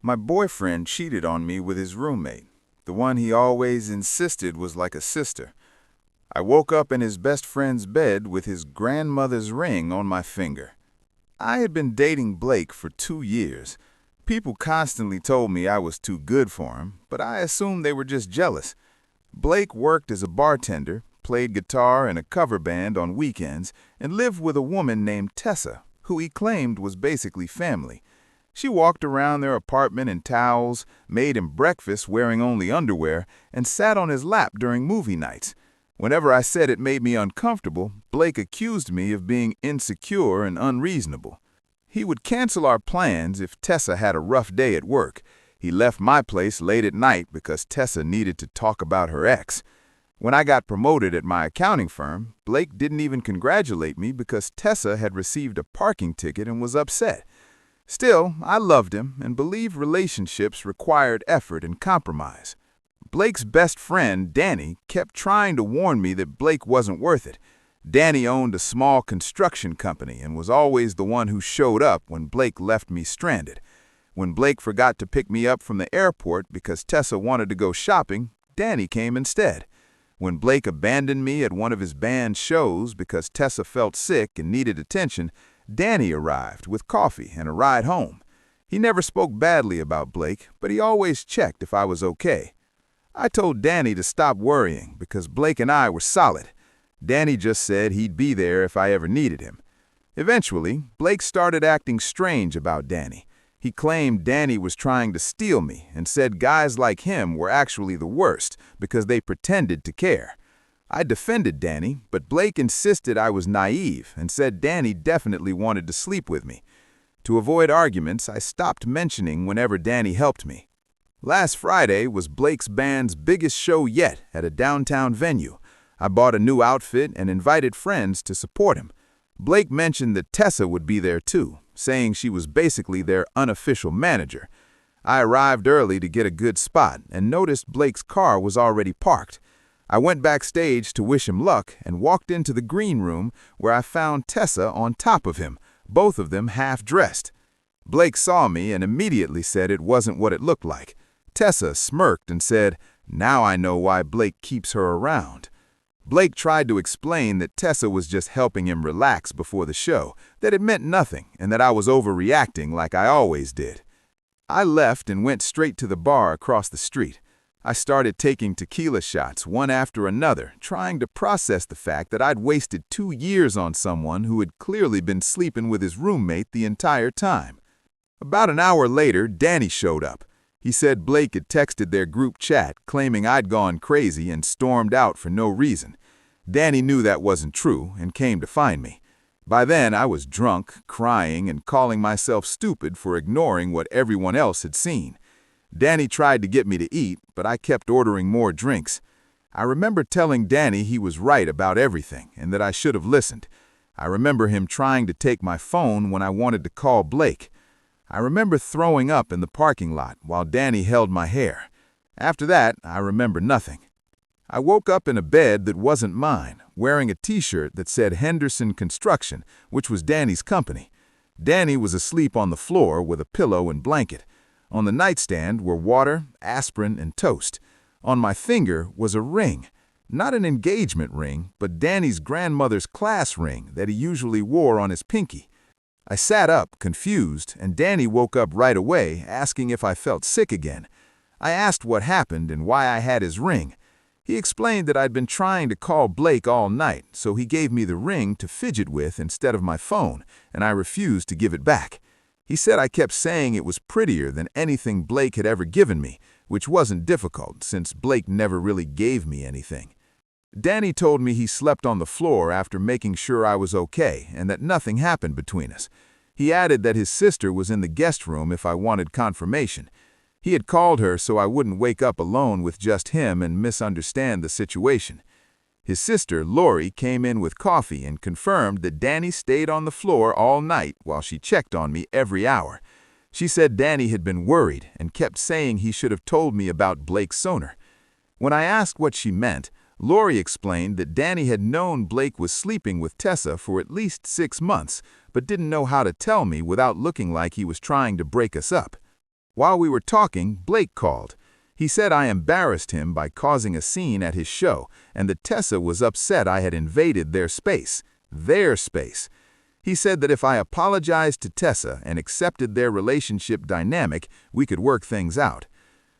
My boyfriend cheated on me with his roommate, the one he always insisted was like a sister. I woke up in his best friend's bed with his grandmother's ring on my finger. I had been dating Blake for 2 years. People constantly told me I was too good for him, but I assumed they were just jealous. Blake worked as a bartender, played guitar in a cover band on weekends, and lived with a woman named Tessa, who he claimed was basically family. She walked around their apartment in towels, made him breakfast wearing only underwear, and sat on his lap during movie nights. Whenever I said it made me uncomfortable, Blake accused me of being insecure and unreasonable. He would cancel our plans if Tessa had a rough day at work. He left my place late at night because Tessa needed to talk about her ex. When I got promoted at my accounting firm, Blake didn't even congratulate me because Tessa had received a parking ticket and was upset. Still, I loved him and believed relationships required effort and compromise. Blake's best friend, Danny, kept trying to warn me that Blake wasn't worth it. Danny owned a small construction company and was always the one who showed up when Blake left me stranded. When Blake forgot to pick me up from the airport because Tessa wanted to go shopping, Danny came instead. When Blake abandoned me at one of his band shows because Tessa felt sick and needed attention, Danny arrived with coffee and a ride home. He never spoke badly about Blake, but he always checked if I was okay. I told Danny to stop worrying because Blake and I were solid. Danny just said he'd be there if I ever needed him. Eventually, Blake started acting strange about Danny. He claimed Danny was trying to steal me and said guys like him were actually the worst because they pretended to care. I defended Danny, but Blake insisted I was naive and said Danny definitely wanted to sleep with me. To avoid arguments, I stopped mentioning whenever Danny helped me. Last Friday was Blake's band's biggest show yet at a downtown venue. I bought a new outfit and invited friends to support him. Blake mentioned that Tessa would be there too, saying she was basically their unofficial manager. I arrived early to get a good spot and noticed Blake's car was already parked. I went backstage to wish him luck and walked into the green room where I found Tessa on top of him, both of them half-dressed. Blake saw me and immediately said it wasn't what it looked like. Tessa smirked and said, "Now I know why Blake keeps her around." Blake tried to explain that Tessa was just helping him relax before the show, that it meant nothing, and that I was overreacting like I always did. I left and went straight to the bar across the street. I started taking tequila shots one after another, trying to process the fact that I'd wasted 2 years on someone who had clearly been sleeping with his roommate the entire time. About an hour later, Danny showed up. He said Blake had texted their group chat, claiming I'd gone crazy and stormed out for no reason. Danny knew that wasn't true and came to find me. By then, I was drunk, crying, and calling myself stupid for ignoring what everyone else had seen. Danny tried to get me to eat, but I kept ordering more drinks. I remember telling Danny he was right about everything and that I should have listened. I remember him trying to take my phone when I wanted to call Blake. I remember throwing up in the parking lot while Danny held my hair. After that, I remember nothing. I woke up in a bed that wasn't mine, wearing a t-shirt that said Henderson Construction, which was Danny's company. Danny was asleep on the floor with a pillow and blanket. On the nightstand were water, aspirin, and toast. On my finger was a ring. Not an engagement ring, but Danny's grandmother's class ring that he usually wore on his pinky. I sat up, confused, and Danny woke up right away, asking if I felt sick again. I asked what happened and why I had his ring. He explained that I'd been trying to call Blake all night, so he gave me the ring to fidget with instead of my phone, and I refused to give it back. He said I kept saying it was prettier than anything Blake had ever given me, which wasn't difficult since Blake never really gave me anything. Danny told me he slept on the floor after making sure I was okay and that nothing happened between us. He added that his sister was in the guest room if I wanted confirmation. He had called her so I wouldn't wake up alone with just him and misunderstand the situation. His sister, Lori, came in with coffee and confirmed that Danny stayed on the floor all night while she checked on me every hour. She said Danny had been worried and kept saying he should have told me about Blake sooner. When I asked what she meant, Lori explained that Danny had known Blake was sleeping with Tessa for at least 6 months, but didn't know how to tell me without looking like he was trying to break us up. While we were talking, Blake called. He said I embarrassed him by causing a scene at his show, and that Tessa was upset I had invaded their space. Their space. He said that if I apologized to Tessa and accepted their relationship dynamic, we could work things out.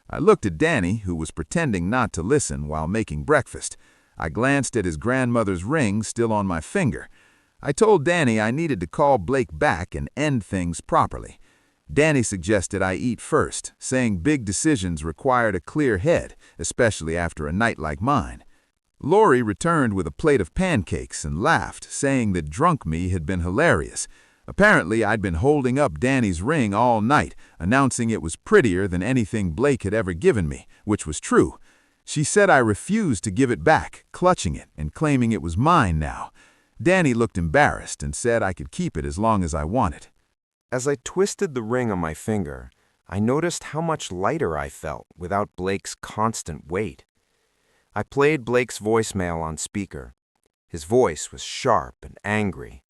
I looked at Danny, who was pretending not to listen while making breakfast. I glanced at his grandmother's ring still on my finger. I told Danny I needed to call Blake back and end things properly. Danny suggested I eat first, saying big decisions required a clear head, especially after a night like mine. Lori returned with a plate of pancakes and laughed, saying that drunk me had been hilarious. Apparently, I'd been holding up Danny's ring all night, announcing it was prettier than anything Blake had ever given me, which was true. She said I refused to give it back, clutching it and claiming it was mine now. Danny looked embarrassed and said I could keep it as long as I wanted. As I twisted the ring on my finger, I noticed how much lighter I felt without Blake's constant weight. I played Blake's voicemail on speaker. His voice was sharp and angry.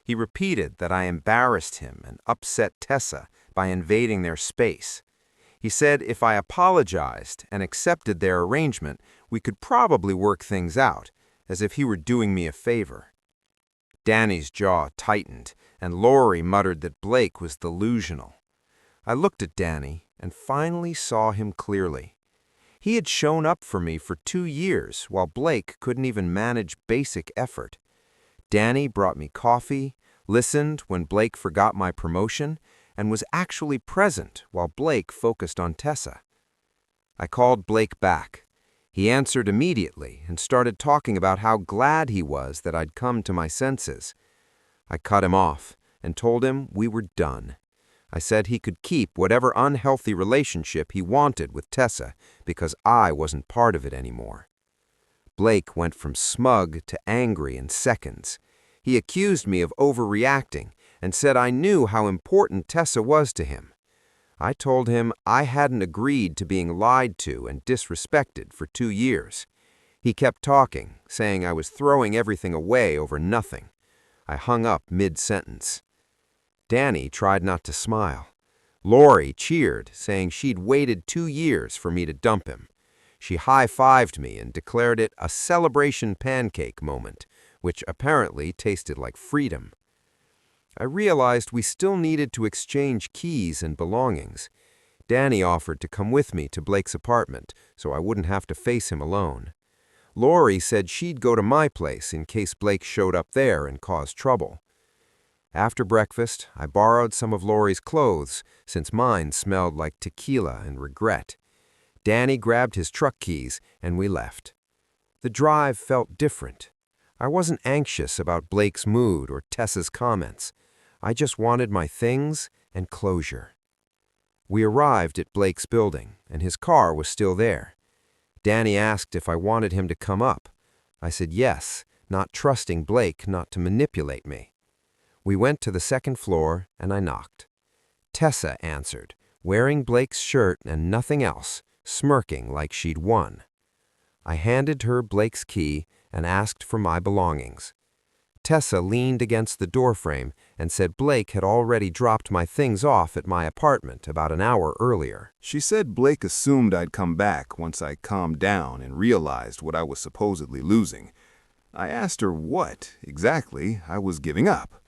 He repeated that I embarrassed him and upset Tessa by invading their space. He said if I apologized and accepted their arrangement, we could probably work things out, as if he were doing me a favor. Danny's jaw tightened, and Lori muttered that Blake was delusional. I looked at Danny and finally saw him clearly. He had shown up for me for 2 years, while Blake couldn't even manage basic effort. Danny brought me coffee, listened when Blake forgot my promotion, and was actually present while Blake focused on Tessa. I called Blake back. He answered immediately and started talking about how glad he was that I'd come to my senses. I cut him off and told him we were done. I said he could keep whatever unhealthy relationship he wanted with Tessa because I wasn't part of it anymore. Blake went from smug to angry in seconds. He accused me of overreacting and said I knew how important Tessa was to him. I told him I hadn't agreed to being lied to and disrespected for 2 years. He kept talking, saying I was throwing everything away over nothing. I hung up mid-sentence. Danny tried not to smile. Lori cheered, saying she'd waited 2 years for me to dump him. She high-fived me and declared it a celebration pancake moment, which apparently tasted like freedom. I realized we still needed to exchange keys and belongings. Danny offered to come with me to Blake's apartment, so I wouldn't have to face him alone. Lori said she'd go to my place in case Blake showed up there and caused trouble. After breakfast, I borrowed some of Lori's clothes, since mine smelled like tequila and regret. Danny grabbed his truck keys, and we left. The drive felt different. I wasn't anxious about Blake's mood or Tessa's comments. I just wanted my things and closure. We arrived at Blake's building, and his car was still there. Danny asked if I wanted him to come up. I said yes, not trusting Blake not to manipulate me. We went to the second floor, and I knocked. Tessa answered, wearing Blake's shirt and nothing else, smirking like she'd won. I handed her Blake's key and asked for my belongings. Tessa leaned against the doorframe and said Blake had already dropped my things off at my apartment about an hour earlier. She said Blake assumed I'd come back once I calmed down and realized what I was supposedly losing. I asked her what, exactly, I was giving up.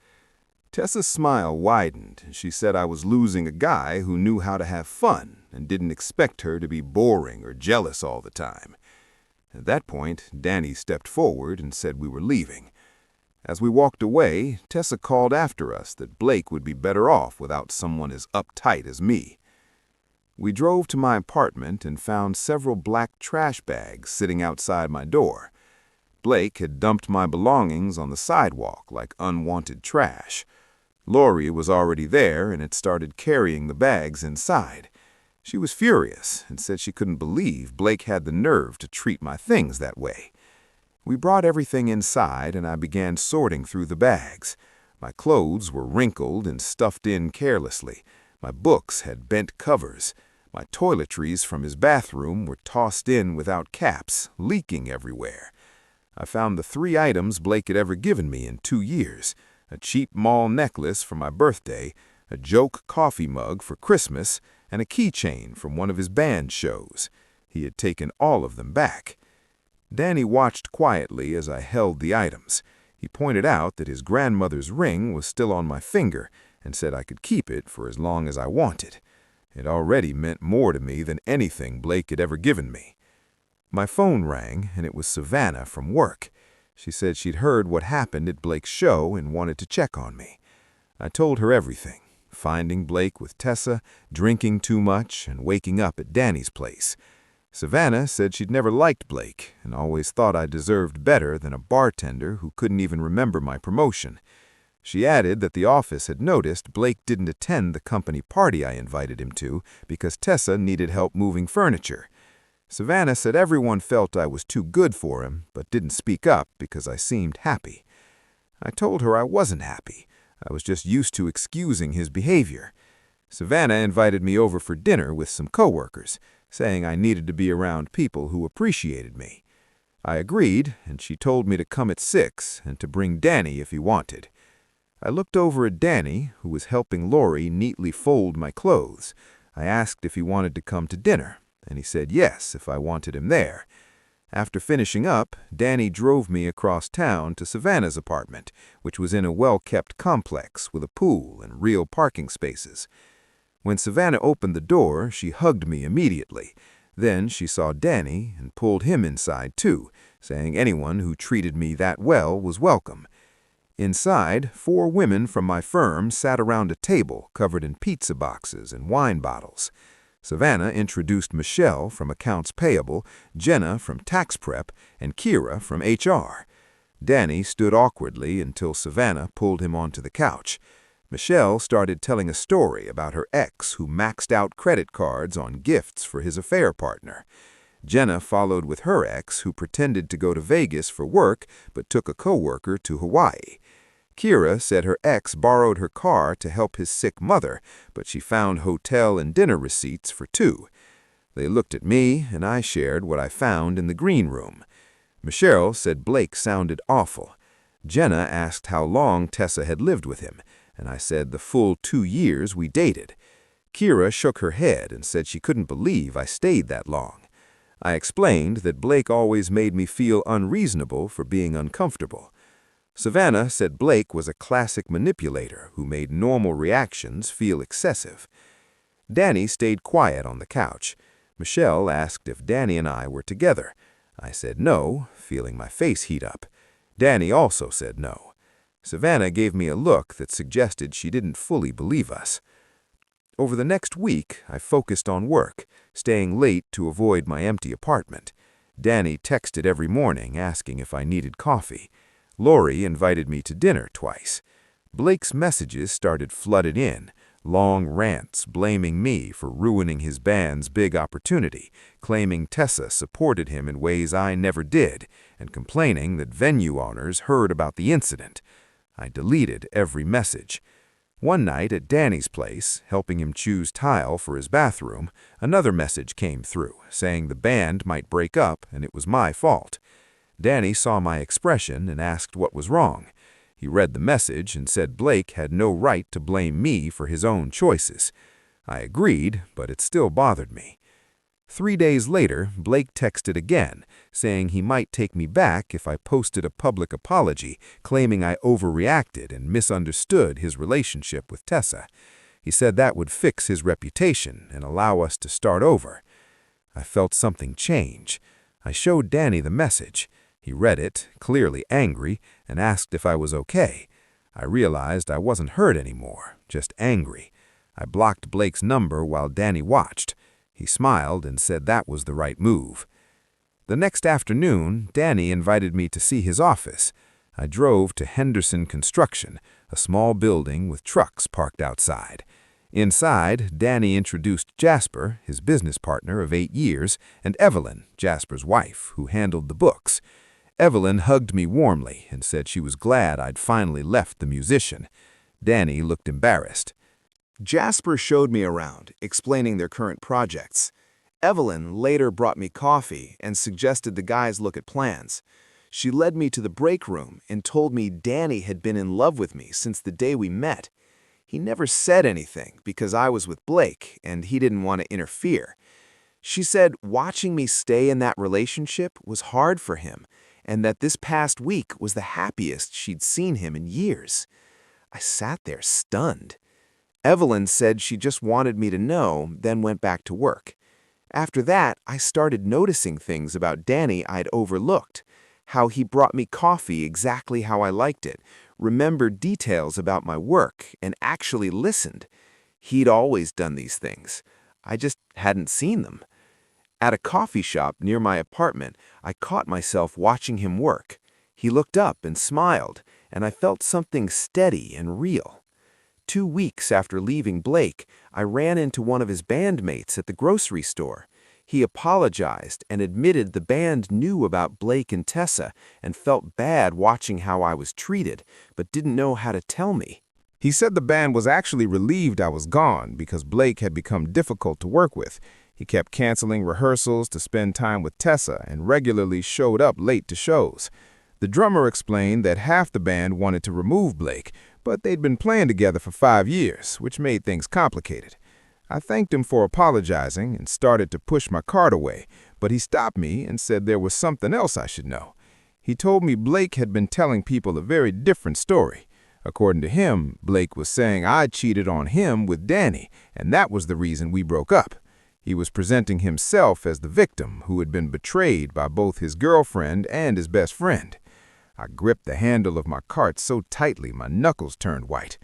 Tessa's smile widened, and she said I was losing a guy who knew how to have fun and didn't expect her to be boring or jealous all the time. At that point, Danny stepped forward and said we were leaving. As we walked away, Tessa called after us that Blake would be better off without someone as uptight as me. We drove to my apartment and found several black trash bags sitting outside my door. Blake had dumped my belongings on the sidewalk like unwanted trash. Lori was already there and had started carrying the bags inside. She was furious and said she couldn't believe Blake had the nerve to treat my things that way. We brought everything inside and I began sorting through the bags. My clothes were wrinkled and stuffed in carelessly. My books had bent covers. My toiletries from his bathroom were tossed in without caps, leaking everywhere. I found the 3 items Blake had ever given me in 2 years: a cheap mall necklace for my birthday, a joke coffee mug for Christmas, and a keychain from one of his band shows. He had taken all of them back. Danny watched quietly as I held the items. He pointed out that his grandmother's ring was still on my finger and said I could keep it for as long as I wanted. It already meant more to me than anything Blake had ever given me. My phone rang, and it was Savannah from work. She said she'd heard what happened at Blake's show and wanted to check on me. I told her everything, finding Blake with Tessa, drinking too much, and waking up at Danny's place. Savannah said she'd never liked Blake and always thought I deserved better than a bartender who couldn't even remember my promotion. She added that the office had noticed Blake didn't attend the company party I invited him to because Tessa needed help moving furniture. Savannah said everyone felt I was too good for him, but didn't speak up because I seemed happy. I told her I wasn't happy. I was just used to excusing his behavior. Savannah invited me over for dinner with some coworkers, saying I needed to be around people who appreciated me. I agreed, and she told me to come at 6 and to bring Danny if he wanted. I looked over at Danny, who was helping Lori neatly fold my clothes. I asked if he wanted to come to dinner, and he said yes if I wanted him there. After finishing up, Danny drove me across town to Savannah's apartment, which was in a well-kept complex with a pool and real parking spaces. When Savannah opened the door, she hugged me immediately. Then she saw Danny and pulled him inside too, saying anyone who treated me that well was welcome. Inside, 4 women from my firm sat around a table covered in pizza boxes and wine bottles. Savannah introduced Michelle from Accounts Payable, Jenna from Tax Prep, and Kira from HR. Danny stood awkwardly until Savannah pulled him onto the couch. Michelle started telling a story about her ex who maxed out credit cards on gifts for his affair partner. Jenna followed with her ex who pretended to go to Vegas for work but took a coworker to Hawaii. Kira said her ex borrowed her car to help his sick mother, but she found hotel and dinner receipts for 2. They looked at me, and I shared what I found in the green room. Michelle said Blake sounded awful. Jenna asked how long Tessa had lived with him, and I said the full 2 years we dated. Kira shook her head and said she couldn't believe I stayed that long. I explained that Blake always made me feel unreasonable for being uncomfortable. Savannah said Blake was a classic manipulator who made normal reactions feel excessive. Danny stayed quiet on the couch. Michelle asked if Danny and I were together. I said no, feeling my face heat up. Danny also said no. Savannah gave me a look that suggested she didn't fully believe us. Over the next week, I focused on work, staying late to avoid my empty apartment. Danny texted every morning asking if I needed coffee. Lori invited me to dinner twice. Blake's messages started flooded in, long rants blaming me for ruining his band's big opportunity, claiming Tessa supported him in ways I never did, and complaining that venue owners heard about the incident. I deleted every message. One night at Danny's place, helping him choose tile for his bathroom, another message came through, saying the band might break up and it was my fault. Danny saw my expression and asked what was wrong. He read the message and said Blake had no right to blame me for his own choices. I agreed, but it still bothered me. 3 days later, Blake texted again, saying he might take me back if I posted a public apology, claiming I overreacted and misunderstood his relationship with Tessa. He said that would fix his reputation and allow us to start over. I felt something change. I showed Danny the message. He read it, clearly angry, and asked if I was okay. I realized I wasn't hurt anymore, just angry. I blocked Blake's number while Danny watched. He smiled and said that was the right move. The next afternoon, Danny invited me to see his office. I drove to Henderson Construction, a small building with trucks parked outside. Inside, Danny introduced Jasper, his business partner of 8 years, and Evelyn, Jasper's wife, who handled the books. Evelyn hugged me warmly and said she was glad I'd finally left the musician. Danny looked embarrassed. Jasper showed me around, explaining their current projects. Evelyn later brought me coffee and suggested the guys look at plans. She led me to the break room and told me Danny had been in love with me since the day we met. He never said anything because I was with Blake and he didn't want to interfere. She said watching me stay in that relationship was hard for him and that this past week was the happiest she'd seen him in years. I sat there stunned. Evelyn said she just wanted me to know, then went back to work. After that, I started noticing things about Danny I'd overlooked. How he brought me coffee exactly how I liked it, remembered details about my work, and actually listened. He'd always done these things. I just hadn't seen them. At a coffee shop near my apartment, I caught myself watching him work. He looked up and smiled, and I felt something steady and real. 2 weeks after leaving Blake, I ran into one of his bandmates at the grocery store. He apologized and admitted the band knew about Blake and Tessa and felt bad watching how I was treated, but didn't know how to tell me. He said the band was actually relieved I was gone because Blake had become difficult to work with. He kept canceling rehearsals to spend time with Tessa and regularly showed up late to shows. The drummer explained that half the band wanted to remove Blake, but they'd been playing together for 5 years, which made things complicated. I thanked him for apologizing and started to push my cart away, but he stopped me and said there was something else I should know. He told me Blake had been telling people a very different story. According to him, Blake was saying I cheated on him with Danny, and that was the reason we broke up. He was presenting himself as the victim who had been betrayed by both his girlfriend and his best friend. I gripped the handle of my cart so tightly my knuckles turned white.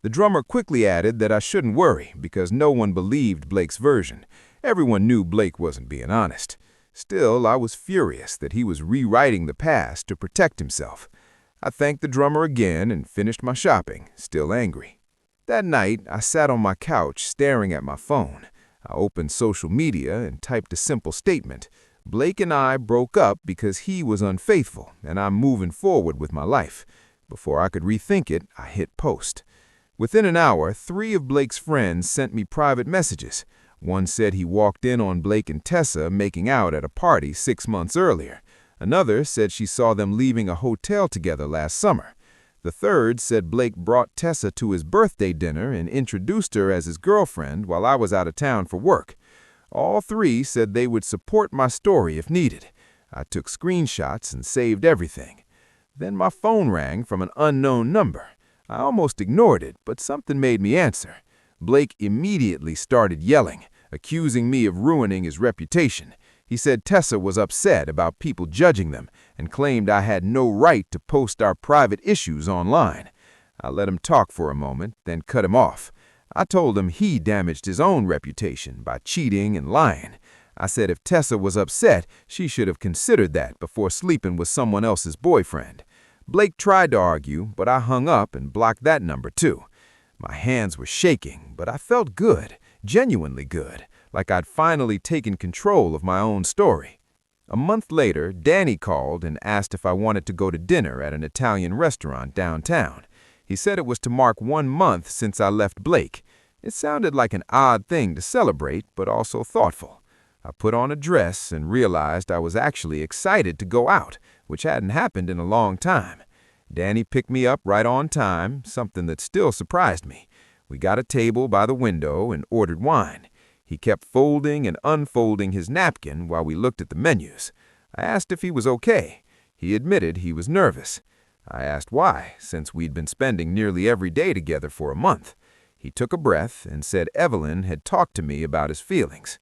The drummer quickly added that I shouldn't worry because no one believed Blake's version. Everyone knew Blake wasn't being honest. Still, I was furious that he was rewriting the past to protect himself. I thanked the drummer again and finished my shopping, still angry. That night, I sat on my couch staring at my phone. I opened social media and typed a simple statement. Blake and I broke up because he was unfaithful, and I'm moving forward with my life. Before I could rethink it, I hit post. Within an hour, 3 of Blake's friends sent me private messages. One said he walked in on Blake and Tessa making out at a party 6 months earlier. Another said she saw them leaving a hotel together last summer. The third said Blake brought Tessa to his birthday dinner and introduced her as his girlfriend while I was out of town for work. All 3 said they would support my story if needed. I took screenshots and saved everything. Then my phone rang from an unknown number. I almost ignored it, but something made me answer. Blake immediately started yelling, accusing me of ruining his reputation. He said Tessa was upset about people judging them and claimed I had no right to post our private issues online. I let him talk for a moment, then cut him off. I told him he damaged his own reputation by cheating and lying. I said if Tessa was upset, she should have considered that before sleeping with someone else's boyfriend. Blake tried to argue, but I hung up and blocked that number too. My hands were shaking, but I felt good, genuinely good, like I'd finally taken control of my own story. A month later, Danny called and asked if I wanted to go to dinner at an Italian restaurant downtown. He said it was to mark 1 month since I left Blake. It sounded like an odd thing to celebrate, but also thoughtful. I put on a dress and realized I was actually excited to go out, which hadn't happened in a long time. Danny picked me up right on time, something that still surprised me. We got a table by the window and ordered wine. He kept folding and unfolding his napkin while we looked at the menus. I asked if he was okay. He admitted he was nervous. I asked why, since we'd been spending nearly every day together for a month. He took a breath and said Evelyn had talked to me about his feelings.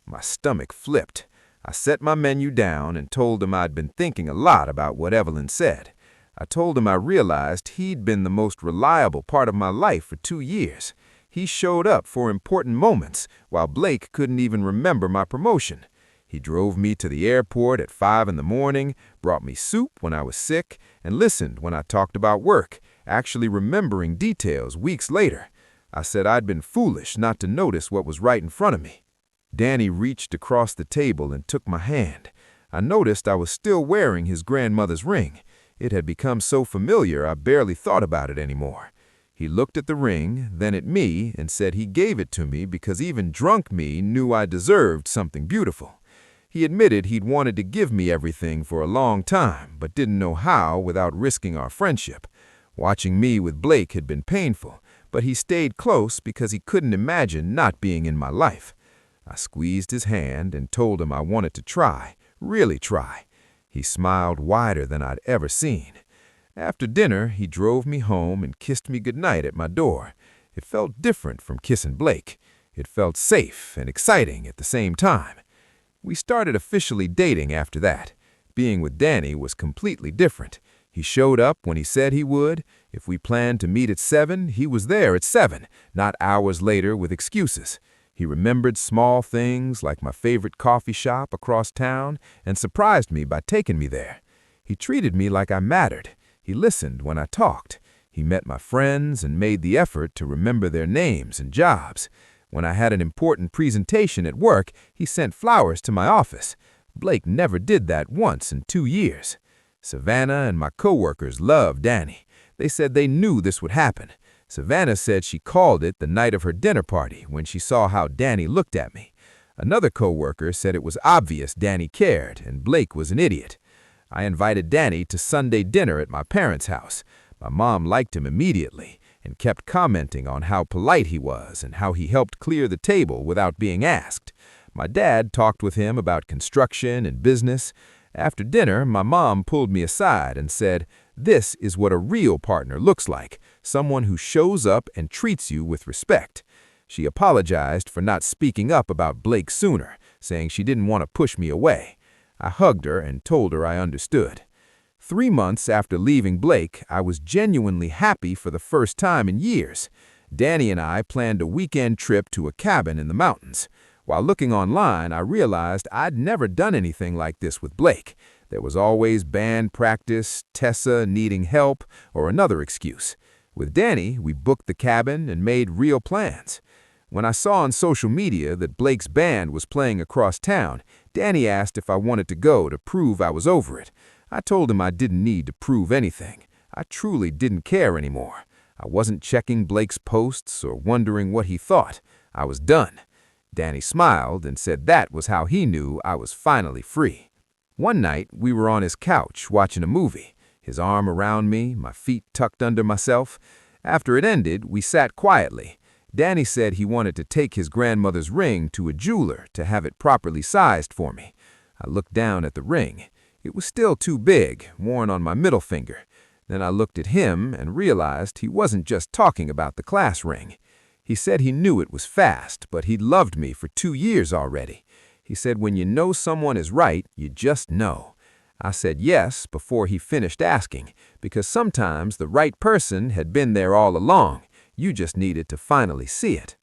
My stomach flipped. I set my menu down and told him I'd been thinking a lot about what Evelyn said. I told him I realized he'd been the most reliable part of my life for 2 years. He showed up for important moments, while Blake couldn't even remember my promotion. He drove me to the airport at 5 in the morning, brought me soup when I was sick, and listened when I talked about work, actually remembering details weeks later. I said I'd been foolish not to notice what was right in front of me. Danny reached across the table and took my hand. I noticed I was still wearing his grandmother's ring. It had become so familiar I barely thought about it anymore. He looked at the ring, then at me, and said he gave it to me because even drunk me knew I deserved something beautiful. He admitted he'd wanted to give me everything for a long time, but didn't know how without risking our friendship. Watching me with Blake had been painful, but he stayed close because he couldn't imagine not being in my life. I squeezed his hand and told him I wanted to try, really try. He smiled wider than I'd ever seen. After dinner, he drove me home and kissed me goodnight at my door. It felt different from kissing Blake. It felt safe and exciting at the same time. We started officially dating after that. Being with Danny was completely different. He showed up when he said he would. If we planned to meet at 7, he was there at 7, not hours later with excuses. He remembered small things like my favorite coffee shop across town and surprised me by taking me there. He treated me like I mattered. He listened when I talked. He met my friends and made the effort to remember their names and jobs. When I had an important presentation at work, he sent flowers to my office. Blake never did that once in 2 years. Savannah and my coworkers loved Danny. They said they knew this would happen. Savannah said she called it the night of her dinner party when she saw how Danny looked at me. Another coworker said it was obvious Danny cared and Blake was an idiot. I invited Danny to Sunday dinner at my parents' house. My mom liked him immediately and kept commenting on how polite he was and how he helped clear the table without being asked. My dad talked with him about construction and business. After dinner, my mom pulled me aside and said, "This is what a real partner looks like, someone who shows up and treats you with respect." She apologized for not speaking up about Blake sooner, saying she didn't want to push me away. I hugged her and told her I understood. 3 months after leaving Blake, I was genuinely happy for the first time in years. Danny and I planned a weekend trip to a cabin in the mountains. While looking online, I realized I'd never done anything like this with Blake. There was always band practice, Tessa needing help, or another excuse. With Danny, we booked the cabin and made real plans. When I saw on social media that Blake's band was playing across town, Danny asked if I wanted to go to prove I was over it. I told him I didn't need to prove anything. I truly didn't care anymore. I wasn't checking Blake's posts or wondering what he thought. I was done. Danny smiled and said that was how he knew I was finally free. One night, we were on his couch watching a movie, his arm around me, my feet tucked under myself. After it ended, we sat quietly. Danny said he wanted to take his grandmother's ring to a jeweler to have it properly sized for me. I looked down at the ring. It was still too big, worn on my middle finger. Then I looked at him and realized he wasn't just talking about the class ring. He said he knew it was fast, but he'd loved me for 2 years already. He said when you know someone is right, you just know. I said yes before he finished asking, because sometimes the right person had been there all along. You just needed to finally see it.